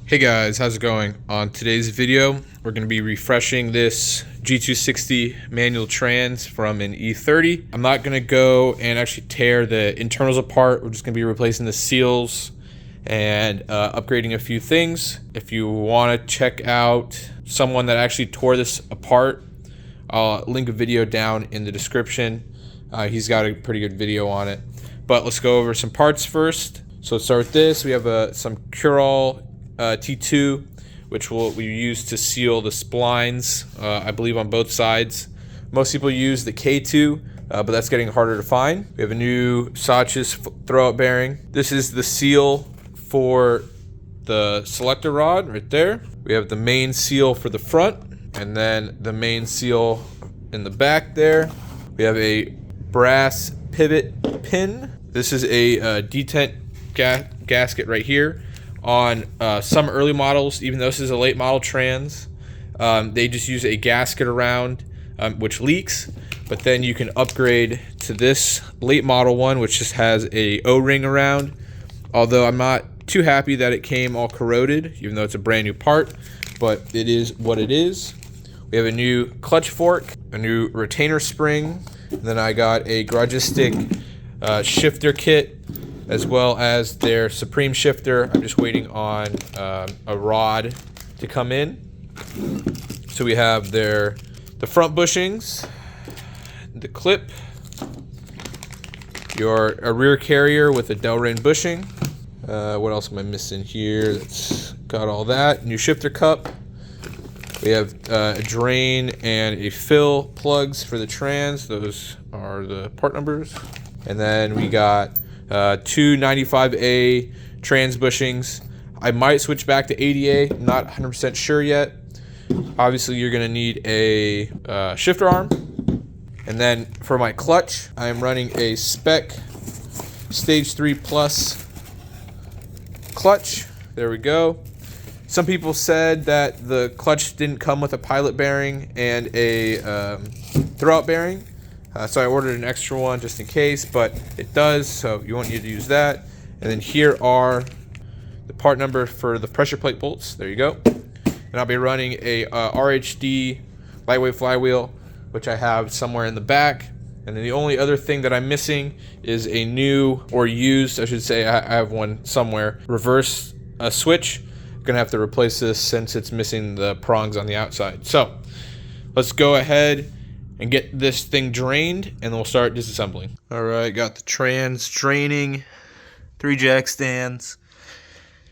Hey guys, how's it going? On today's video, we're going to be refreshing this G260 manual trans from an E30. I'm not going to go and actually tear the internals apart. We're just going to be replacing the seals and upgrading a few things. If you want to check out someone that actually tore this apart, I'll link a video down in the description. He's got a pretty good video on it. But let's go over some parts first. So let's start with this. We have some Cure-All T2, which we use to seal the splines, I believe on both sides. Most people use the K2, but that's getting harder to find. We have a new Sachs throwout bearing. This is the seal for the selector rod right there. We have the main seal for the front, and then the main seal in the back there. We have a brass pivot pin. This is a detent gasket right here. On some early models, even though this is a late model trans, they just use a gasket around, which leaks, but then you can upgrade to this late model one, which just has a O-ring around. Although I'm not too happy that it came all corroded, even though it's a brand new part, but it is what it is. We have a new clutch fork, a new retainer spring, and then I got a Garagistic shifter kit, as well as their Supreme shifter. I'm just waiting on a rod to come in. So we have the front bushings, the clip, a rear carrier with a Delrin bushing. What else am I missing here? That's got all that. New shifter cup. We have a drain and a fill plugs for the trans. Those are the part numbers. And then we got two 95A trans bushings. I might switch back to 80A, not 100% sure yet. Obviously, you're going to need a shifter arm. And then for my clutch, I am running a Spec Stage 3 Plus clutch. There we go. Some people said that the clutch didn't come with a pilot bearing and a throwout bearing. So I ordered an extra one just in case, but it does, so you won't need to use that. And then here are the part number for the pressure plate bolts. There you go. And I'll be running a RHD lightweight flywheel, which I have somewhere in the back. And then the only other thing that I'm missing is a new, or used, I should say, I have one somewhere, reverse switch. I'm gonna have to replace this since it's missing the prongs on the outside. So let's go ahead and get this thing drained, and then we'll start disassembling. All right, got the trans draining, 3 jack stands,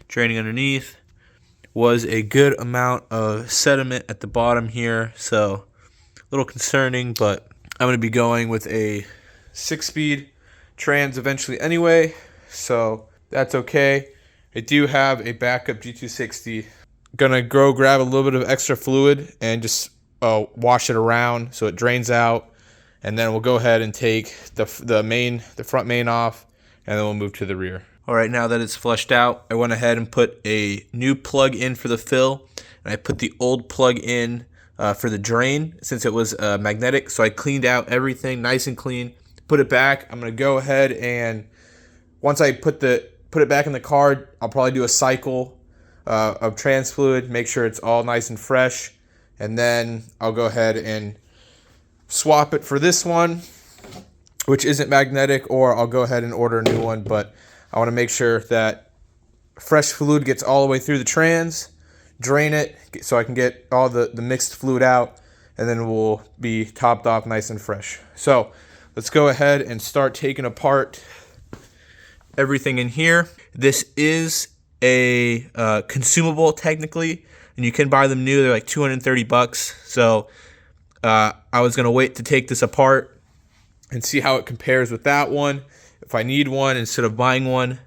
draining underneath. Was a good amount of sediment at the bottom here, so a little concerning, but I'm gonna be going with a 6-speed trans eventually anyway, so that's okay. I do have a backup G260. Gonna go grab a little bit of extra fluid and just wash it around so it drains out, and then we'll go ahead and take the front main off, and then we'll move to the rear. All right, now that it's flushed out, I went ahead and put a new plug in for the fill, and I put the old plug in for the drain since it was magnetic. So I cleaned out everything nice and clean, put it back. I'm gonna go ahead and once I put it back in the car, I'll probably do a cycle of trans fluid, make sure it's all nice and fresh. And then I'll go ahead and swap it for this one, which isn't magnetic, or I'll go ahead and order a new one. But I want to make sure that fresh fluid gets all the way through the trans, drain it so I can get all the mixed fluid out, and then we'll be topped off nice and fresh. So let's go ahead and start taking apart everything in here. This is a consumable technically, and you can buy them new. They're like 230 bucks. So I was gonna wait to take this apart and see how it compares with that one. If I need one instead of buying one,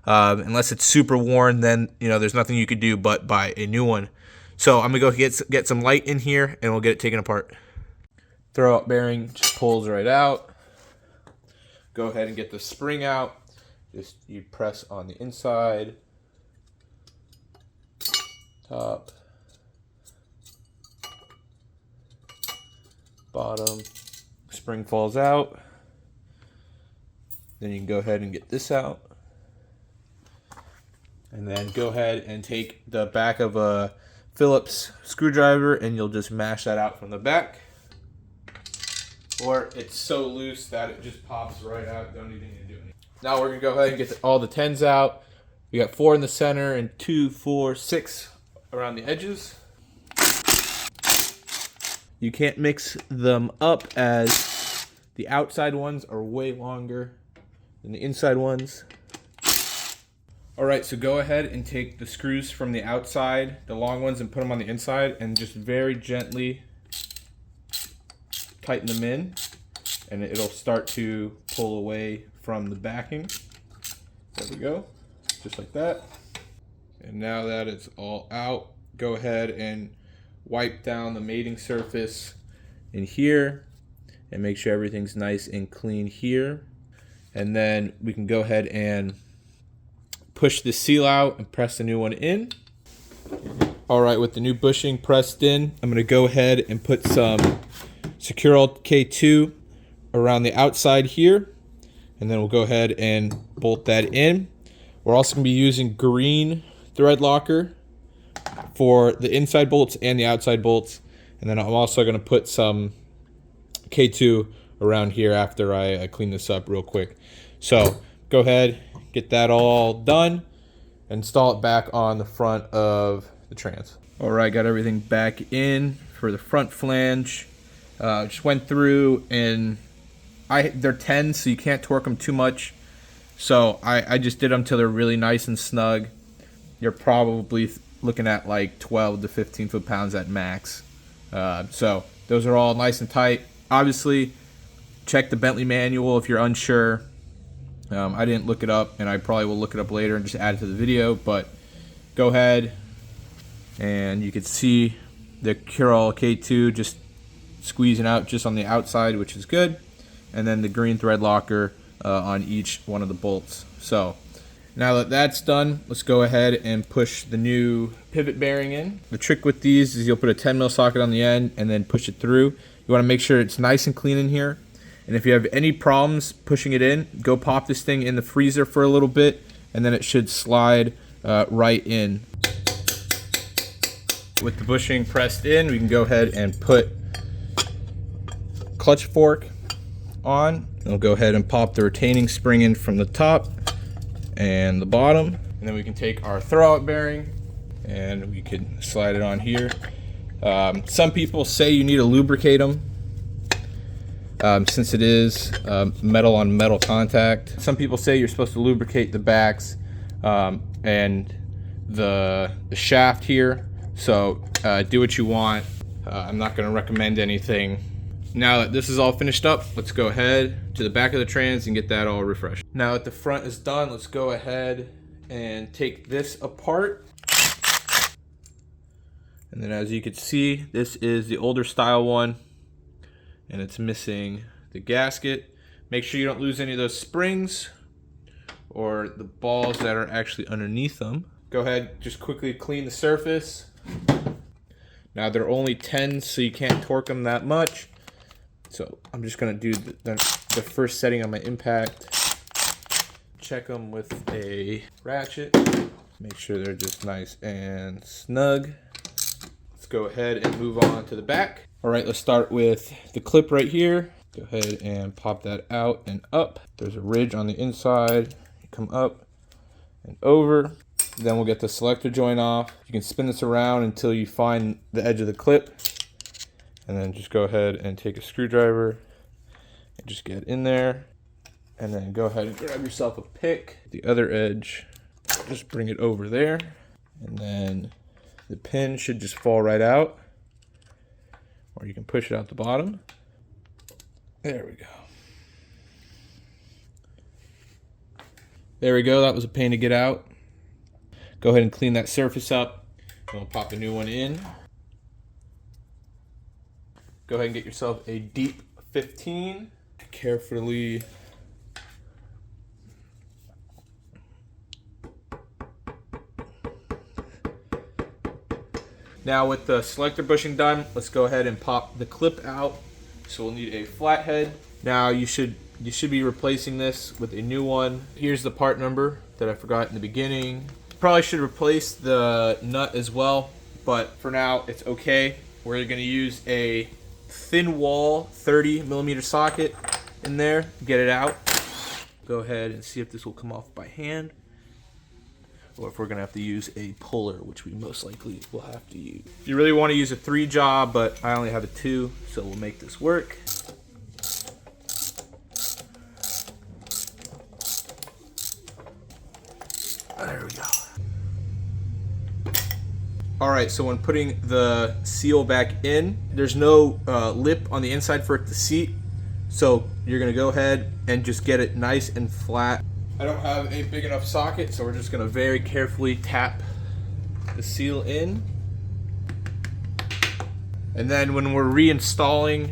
unless it's super worn, then there's nothing you could do but buy a new one. So I'm gonna go get some light in here, and we'll get it taken apart. Throwout bearing just pulls right out. Go ahead and get the spring out. Just you press on the inside. Top, bottom, spring falls out. Then you can go ahead and get this out. And then go ahead and take the back of a Phillips screwdriver and you'll just mash that out from the back. Or it's so loose that it just pops right out. Don't even need to do anything. Now we're gonna go ahead and get all the 10s out. We got 4 in the center and 2, 4, 6 around the edges. You can't mix them up as the outside ones are way longer than the inside ones. All right, so go ahead and take the screws from the outside, the long ones, and put them on the inside and just very gently tighten them in, and it'll start to pull away from the backing. There we go, just like that. And now that it's all out, go ahead and wipe down the mating surface in here and make sure everything's nice and clean here. And then we can go ahead and push the seal out and press the new one in. All right, with the new bushing pressed in, I'm gonna go ahead and put some Securel K2 around the outside here, and then we'll go ahead and bolt that in. We're also gonna be using green thread locker for the inside bolts and the outside bolts. And then I'm also gonna put some K2 around here after I clean this up real quick. So go ahead, get that all done, install it back on the front of the trans. All right, got everything back in for the front flange. Just went through and they're 10, so you can't torque them too much. So I just did them till they're really nice and snug. You're probably looking at like 12 to 15 foot-pounds at max. So those are all nice and tight. Obviously, check the Bentley manual if you're unsure. I didn't look it up, and I probably will look it up later and just add it to the video, but go ahead and you can see the Securel K2 just squeezing out just on the outside, which is good, and then the green thread locker on each one of the bolts. So now that that's done, let's go ahead and push the new pivot bearing in. The trick with these is you'll put a 10mm socket on the end and then push it through. You want to make sure it's nice and clean in here. And if you have any problems pushing it in, go pop this thing in the freezer for a little bit, and then it should slide right in. With the bushing pressed in, we can go ahead and put clutch fork on. And we'll go ahead and pop the retaining spring in from the top and the bottom. And then we can take our throwout bearing and we can slide it on here. Some people say you need to lubricate them. Since it is metal on metal contact. Some people say you're supposed to lubricate the backs and the shaft here. So do what you want. I'm not going to recommend anything. Now that this is all finished up, let's go ahead to the back of the trans and get that all refreshed. Now that the front is done, let's go ahead and take this apart. And then as you can see, this is the older style one, and it's missing the gasket. Make sure you don't lose any of those springs or the balls that are actually underneath them. Go ahead, just quickly clean the surface. Now they're only 10s, so you can't torque them that much. So I'm just gonna do the first setting on my impact. Check them with a ratchet. Make sure they're just nice and snug. Let's go ahead and move on to the back. All right, let's start with the clip right here. Go ahead and pop that out and up. There's a ridge on the inside. You come up and over. Then we'll get the selector joint off. You can spin this around until you find the edge of the clip. And then just go ahead and take a screwdriver and just get in there. And then go ahead and grab yourself a pick. The other edge, just bring it over there. And then the pin should just fall right out. Or you can push it out the bottom. There we go. There we go, that was a pain to get out. Go ahead and clean that surface up. And we'll pop a new one in. Go ahead and get yourself a deep 15. Carefully now with the selector bushing done, let's go ahead and pop the clip out. So we'll need a flathead. Now you should be replacing this with a new one. Here's the part number that I forgot in the beginning. Probably should replace the nut as well, but for now it's okay. We're gonna use a thin wall 30mm socket in there, get it out. Go ahead and see if this will come off by hand, or if we're gonna have to use a puller, which we most likely will have to use. You really want to use a 3 jaw, but I only have a 2, so we'll make this work. There we go. Alright, so when putting the seal back in, there's no lip on the inside for it to seat. So you're gonna go ahead and just get it nice and flat. I don't have a big enough socket, so we're just gonna very carefully tap the seal in. And then when we're reinstalling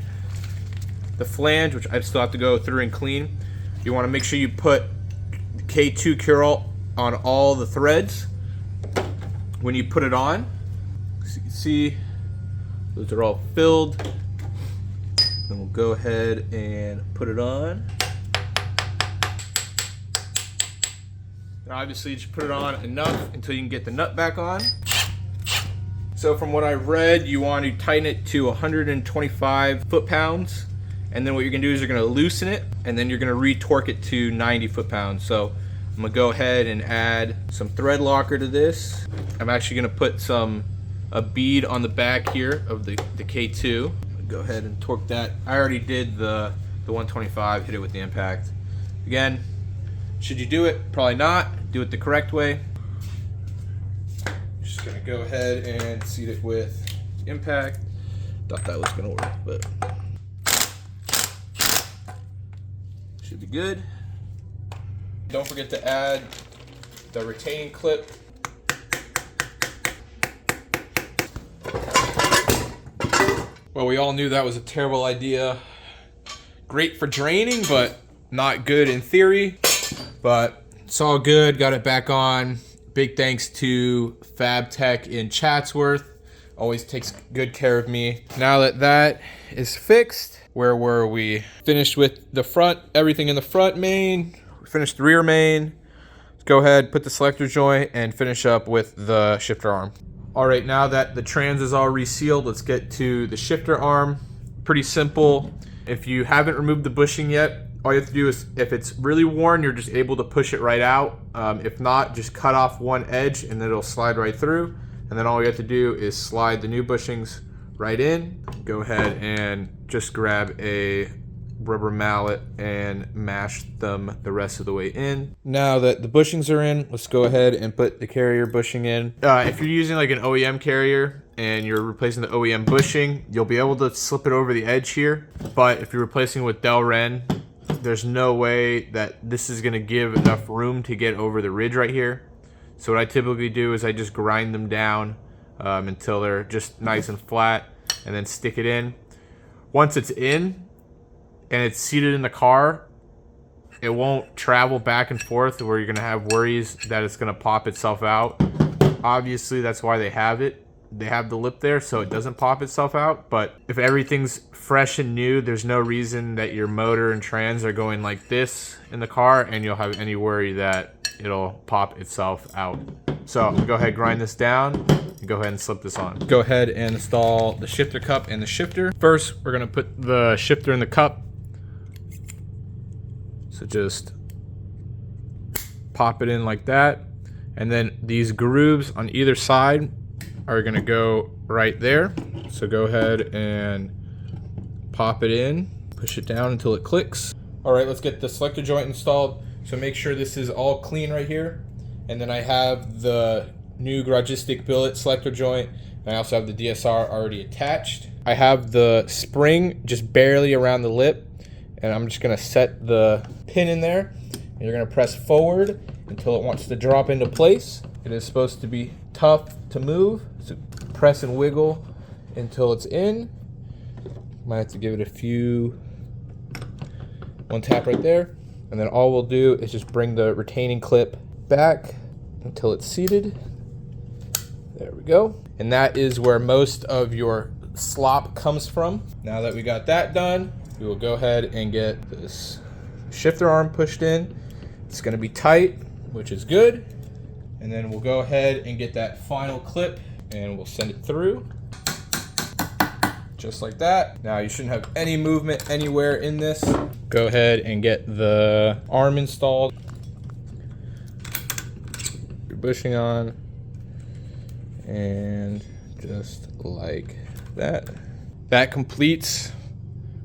the flange, which I still have to go through and clean, you wanna make sure you put K2 Cure-All on all the threads when you put it on. So you can see those are all filled. Then we'll go ahead and put it on. And obviously just put it on enough until you can get the nut back on. So from what I read, you want to tighten it to 125 foot-pounds, and then what you're gonna do is you're gonna loosen it, and then you're gonna re-torque it to 90 foot-pounds. So I'm gonna go ahead and add some thread locker to this. I'm actually gonna put a bead on the back here of the K2. Go ahead and torque that. I already did the 125, hit it with the impact. Again, should you do it? Probably not. Do it the correct way. Just gonna go ahead and seat it with impact. Thought that was gonna work, but should be good. Don't forget to add the retaining clip. Well, we all knew that was a terrible idea. Great for draining, but not good in theory. But it's all good, got it back on. Big thanks to Fab Tech in Chatsworth. Always takes good care of me. Now that that is fixed, where were we? Finished with the front, everything in the front main. Finished the rear main. Let's go ahead, put the selector joint, and finish up with the shifter arm. All right, now that the trans is all resealed, let's get to the shifter arm. Pretty simple. If you haven't removed the bushing yet, all you have to do is, if it's really worn, you're just able to push it right out. If not, just cut off one edge and it'll slide right through. And then all you have to do is slide the new bushings right in. Go ahead and just grab a rubber mallet and mash them the rest of the way in. Now that the bushings are in, let's go ahead and put the carrier bushing in. If you're using like an OEM carrier and you're replacing the OEM bushing, you'll be able to slip it over the edge here. But if you're replacing with Delrin, there's no way that this is gonna give enough room to get over the ridge right here. So what I typically do is I just grind them down until they're just nice and flat, and then stick it in. Once it's in, and it's seated in the car, it won't travel back and forth where you're gonna have worries that it's gonna pop itself out. Obviously, that's why they have it. They have the lip there so it doesn't pop itself out. But if everything's fresh and new, there's no reason that your motor and trans are going like this in the car and you'll have any worry that it'll pop itself out. So I'm gonna go ahead, grind this down, and go ahead and slip this on. Go ahead and install the shifter cup and the shifter. First, we're gonna put the shifter in the cup. So just pop it in like that. And then these grooves on either side are gonna go right there. So go ahead and pop it in, push it down until it clicks. All right, let's get the selector joint installed. So make sure this is all clean right here. And then I have the new Garagistic billet selector joint. And I also have the DSR already attached. I have the spring just barely around the lip. And I'm just gonna set the pin in there. And you're gonna press forward until it wants to drop into place. It is supposed to be tough to move, so press and wiggle until it's in. Might have to give it a few, one tap right there. And then all we'll do is just bring the retaining clip back until it's seated. There we go. And that is where most of your slop comes from. Now that we got that done, we will go ahead and get this shifter arm pushed in. It's gonna be tight, which is good. And then we'll go ahead and get that final clip and we'll send it through. Just like that. Now you shouldn't have any movement anywhere in this. Go ahead and get the arm installed. Your bushing on. And just like that. That completes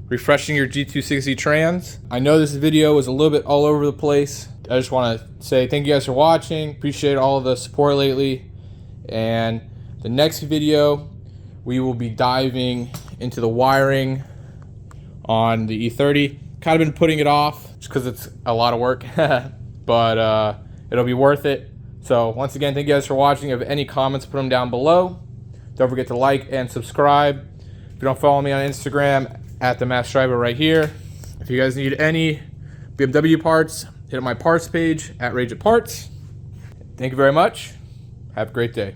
refreshing your G260 trans. I know this video was a little bit all over the place. I just want to say thank you guys for watching. Appreciate all of the support lately. And the next video, we will be diving into the wiring on the E30. Kind of been putting it off just because it's a lot of work, but it'll be worth it. So once again, thank you guys for watching. If you have any comments, put them down below. Don't forget to like and subscribe. If you don't follow me on Instagram, at the Mass Driver right here. If you guys need any BMW parts, hit up my parts page at Rage It Parts. Thank you very much. Have a great day.